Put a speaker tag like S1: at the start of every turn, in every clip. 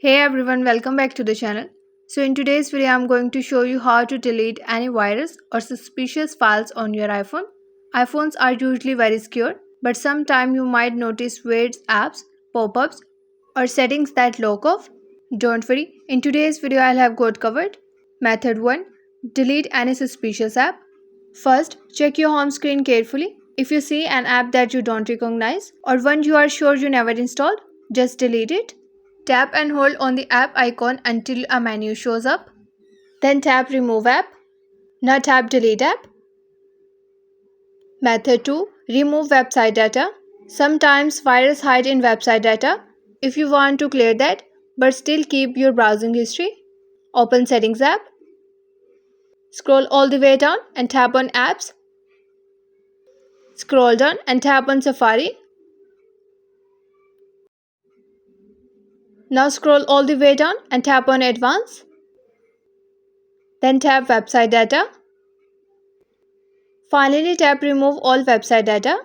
S1: Hey everyone, welcome back to the channel. So in today's video, I'm going to show you how to delete any virus or suspicious files on your iPhone. iPhones are usually very secure, but sometimes you might notice weird apps, pop-ups, or settings that lock off. Don't worry, in today's video, I'll have got covered. Method 1. Delete any suspicious app. First, check your home screen carefully. If you see an app that you don't recognize or one you are sure you never installed, just delete it. Tap and hold on the app icon until a menu shows up. Then tap Remove App. Now tap Delete App. Method 2. Remove website data. Sometimes viruses hide in website data. If you want to clear that but still keep your browsing history, open Settings app. Scroll all the way down and tap on Apps. Scroll down and tap on Safari. Now scroll all the way down and tap on Advanced. Then tap Website Data. Finally, tap Remove all website data.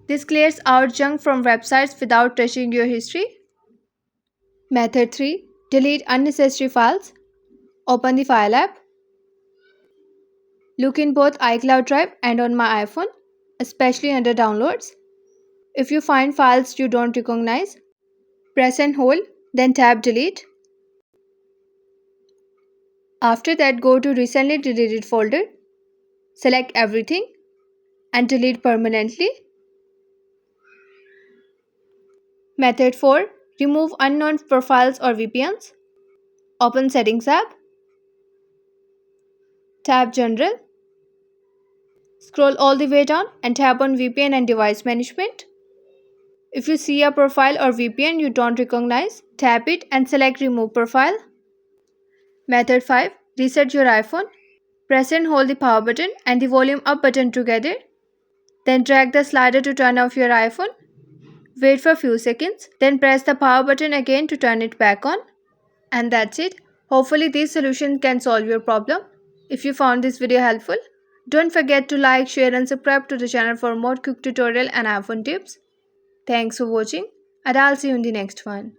S1: This clears out junk from websites without touching your history. Method 3. Delete unnecessary files. Open the File app. Look in both iCloud Drive and on my iPhone, especially under Downloads. If you find files you don't recognize, press and hold, then tap Delete. After that, go to Recently Deleted folder, select everything, and delete permanently. Method 4. Remove unknown profiles or VPNs. Open Settings app. Tap General. Scroll all the way down and tap on VPN and Device Management. If you see a profile or VPN you don't recognize, tap it and select Remove Profile. Method 5. Reset your iPhone. Press and hold the power button and the volume up button together. Then drag the slider to turn off your iPhone. Wait for a few seconds. Then press the power button again to turn it back on. And that's it. Hopefully this solution can solve your problem. If you found this video helpful, don't forget to like, share and subscribe to the channel for more quick tutorial and iPhone tips. Thanks for watching and I'll see you in the next one.